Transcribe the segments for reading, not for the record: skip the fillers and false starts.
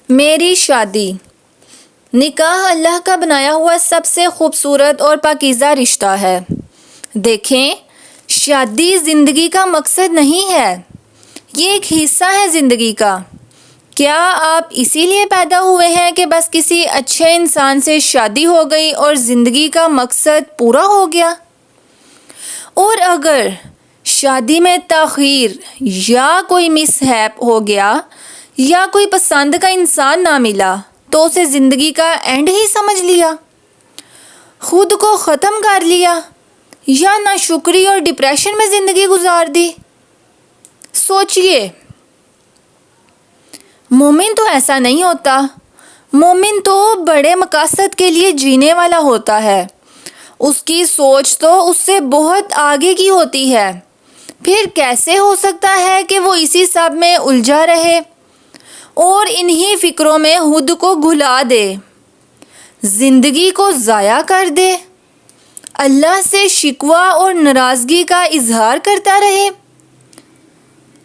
میری شادی۔ نکاح اللہ کا بنایا ہوا سب سے خوبصورت اور پاکیزہ رشتہ ہے۔ دیکھیں، شادی زندگی کا مقصد نہیں ہے، یہ ایک حصہ ہے زندگی کا۔ کیا آپ اسی لیے پیدا ہوئے ہیں کہ بس کسی اچھے انسان سے شادی ہو گئی اور زندگی کا مقصد پورا ہو گیا؟ اور اگر شادی میں تاخیر یا کوئی مس ہیپ ہو گیا یا کوئی پسند کا انسان نہ ملا تو اسے زندگی کا اینڈ ہی سمجھ لیا، خود کو ختم کر لیا، یا ناشکری اور ڈپریشن میں زندگی گزار دی؟ سوچئے، مومن تو ایسا نہیں ہوتا۔ مومن تو بڑے مقاصد کے لیے جینے والا ہوتا ہے، اس کی سوچ تو اس سے بہت آگے کی ہوتی ہے۔ پھر کیسے ہو سکتا ہے کہ وہ اسی سب میں الجھا رہے اور انہی فکروں میں خود کو گھلا دے، زندگی کو ضائع کر دے، اللہ سے شکوہ اور ناراضگی کا اظہار کرتا رہے؟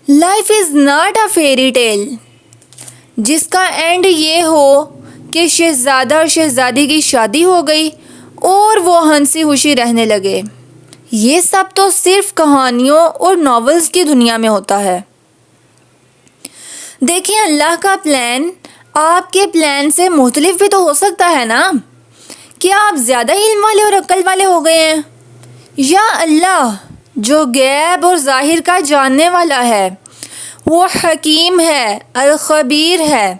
Life is not a fairy tale جس کا اینڈ یہ ہو کہ شہزادہ اور شہزادی کی شادی ہو گئی اور وہ ہنسی خوشی رہنے لگے۔ یہ سب تو صرف کہانیوں اور ناولز کی دنیا میں ہوتا ہے۔ دیکھیں، اللہ کا پلان آپ کے پلان سے مختلف بھی تو ہو سکتا ہے نا۔ کیا آپ زیادہ علم والے اور عقل والے ہو گئے ہیں؟ یا اللہ جو غیب اور ظاہر کا جاننے والا ہے، وہ حکیم ہے، الخبیر ہے،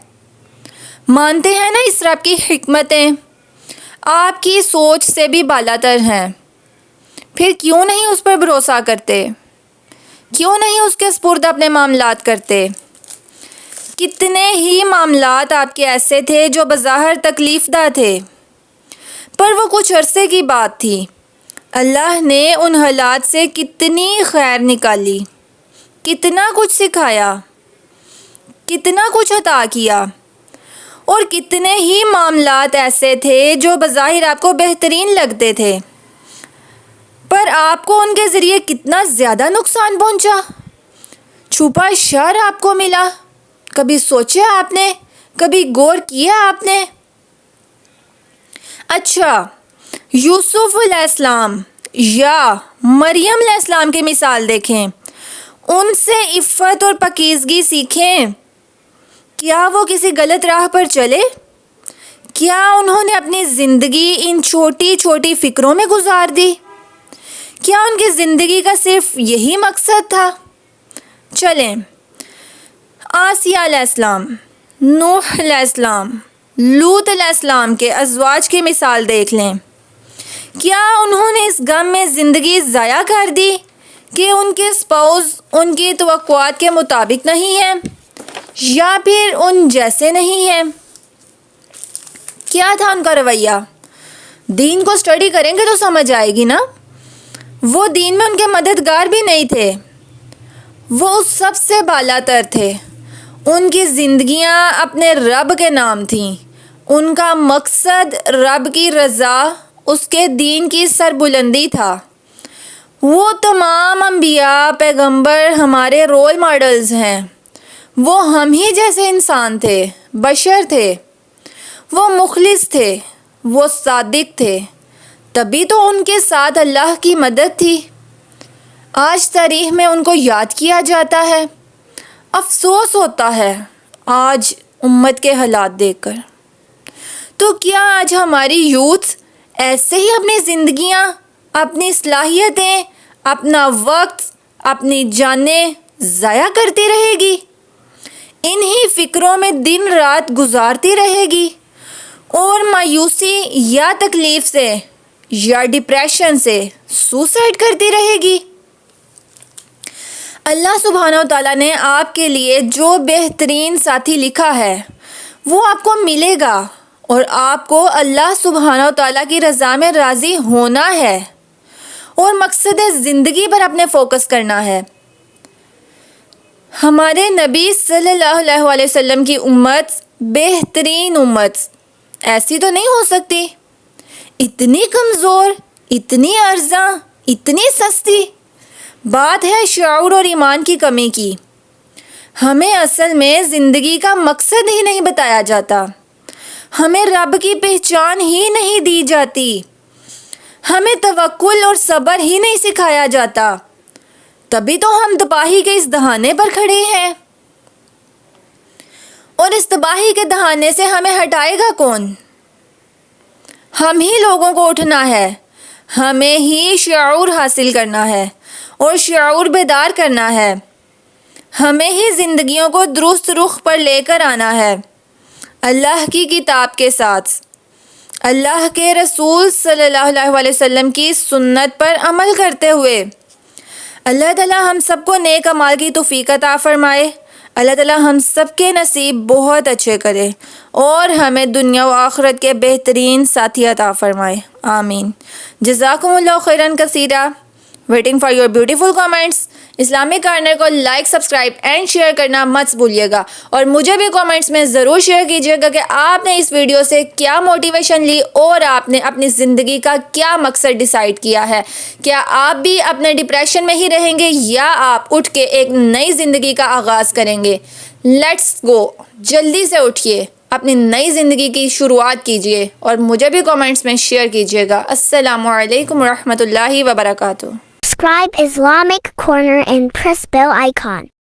مانتے ہیں نا اس رب کی حکمتیں آپ کی سوچ سے بھی بالاتر ہیں، پھر کیوں نہیں اس پر بھروسہ کرتے؟ کیوں نہیں اس کے سپرد اپنے معاملات کرتے؟ کتنے ہی معاملات آپ کے ایسے تھے جو بظاہر تکلیف دہ تھے، پر وہ کچھ عرصے کی بات تھی۔ اللہ نے ان حالات سے کتنی خیر نکالی، کتنا کچھ سکھایا، کتنا کچھ عطا کیا، اور کتنے ہی معاملات ایسے تھے جو بظاہر آپ کو بہترین لگتے تھے، پر آپ کو ان کے ذریعے کتنا زیادہ نقصان پہنچا، چھپا شر آپ کو ملا۔ کبھی سوچا آپ نے؟ کبھی غور کیا آپ نے؟ اچھا، یوسف علیہ السلام یا مریم علیہ السلام کی مثال دیکھیں، ان سے عفت اور پاکیزگی سیکھیں۔ کیا وہ کسی غلط راہ پر چلے؟ کیا انہوں نے اپنی زندگی ان چھوٹی چھوٹی فکروں میں گزار دی؟ کیا ان کی زندگی کا صرف یہی مقصد تھا؟ چلیں، آسیہ علیہ السلام، نوح علیہ السلام، لوط علیہ السلام کے ازواج کی مثال دیکھ لیں۔ کیا انہوں نے اس غم میں زندگی ضائع کر دی کہ ان کے اسپاؤس ان کی توقعات کے مطابق نہیں ہیں یا پھر ان جیسے نہیں ہیں؟ کیا تھا ان کا رویہ؟ دین کو اسٹڈی کریں گے تو سمجھ آئے گی نا۔ وہ دین میں ان کے مددگار بھی نہیں تھے، وہ اس سب سے بالاتر تھے۔ ان کی زندگیاں اپنے رب کے نام تھیں، ان کا مقصد رب کی رضا، اس کے دین کی سربلندی تھا۔ وہ تمام انبیاء پیغمبر ہمارے رول ماڈلز ہیں۔ وہ ہم ہی جیسے انسان تھے، بشر تھے، وہ مخلص تھے، وہ صادق تھے، تبھی تو ان کے ساتھ اللہ کی مدد تھی۔ آج تاریخ میں ان کو یاد کیا جاتا ہے۔ افسوس ہوتا ہے آج امت کے حالات دیکھ کر۔ تو کیا آج ہماری یوتھ ایسے ہی اپنی زندگیاں، اپنی صلاحیتیں، اپنا وقت، اپنی جانیں ضائع کرتی رہے گی؟ انہی فکروں میں دن رات گزارتی رہے گی اور مایوسی یا تکلیف سے یا ڈپریشن سے سوسائڈ کرتی رہے گی؟ اللہ سبحانہ و تعالیٰ نے آپ کے لیے جو بہترین ساتھی لکھا ہے وہ آپ کو ملے گا، اور آپ کو اللہ سبحانہ و تعالیٰ کی رضا میں راضی ہونا ہے اور مقصد زندگی پر اپنے فوکس کرنا ہے۔ ہمارے نبی صلی اللہ علیہ وآلہ وسلم کی امت بہترین امت ایسی تو نہیں ہو سکتی، اتنی کمزور، اتنی ارزاں، اتنی سستی۔ بات ہے شعور اور ایمان کی کمی کی۔ ہمیں اصل میں زندگی کا مقصد ہی نہیں بتایا جاتا، ہمیں رب کی پہچان ہی نہیں دی جاتی، ہمیں توکل اور صبر ہی نہیں سکھایا جاتا، تبھی تو ہم تباہی کے اس دہانے پر کھڑے ہیں۔ اور اس تباہی کے دہانے سے ہمیں ہٹائے گا کون؟ ہم ہی لوگوں کو اٹھنا ہے، ہمیں ہی شعور حاصل کرنا ہے اور شعور بیدار کرنا ہے، ہمیں ہی زندگیوں کو درست رخ پر لے کر آنا ہے، اللہ کی کتاب کے ساتھ، اللہ کے رسول صلی اللہ علیہ وسلم کی سنت پر عمل کرتے ہوئے۔ اللہ تعالی ہم سب کو نیک اعمال کی توفیق عطا فرمائے، اللہ تعالی ہم سب کے نصیب بہت اچھے کرے اور ہمیں دنیا و آخرت کے بہترین ساتھی عطا فرمائے، آمین۔ جزاکم اللہ خیرن کثیرا، waiting for your beautiful comments. Islamic corner کو لائک، سبسکرائب اینڈ شیئر کرنا مت بھولیے گا، اور مجھے بھی کامنٹس میں ضرور شیئر کیجیے گا کہ آپ نے اس ویڈیو سے کیا موٹیویشن لی اور آپ نے اپنی زندگی کا کیا مقصد ڈیسائیڈ کیا ہے۔ کیا آپ بھی اپنے ڈپریشن میں ہی رہیں گے یا آپ اٹھ کے ایک نئی زندگی کا آغاز کریں گے؟ لیٹس گو، جلدی سے اٹھیے، اپنی نئی زندگی کی شروعات کیجیے اور مجھے بھی کامنٹس میں شیئر کیجیے گا۔ السلام علیکم ورحمۃ اللہ وبرکاتہ۔ Subscribe Islamic Corner and press bell icon.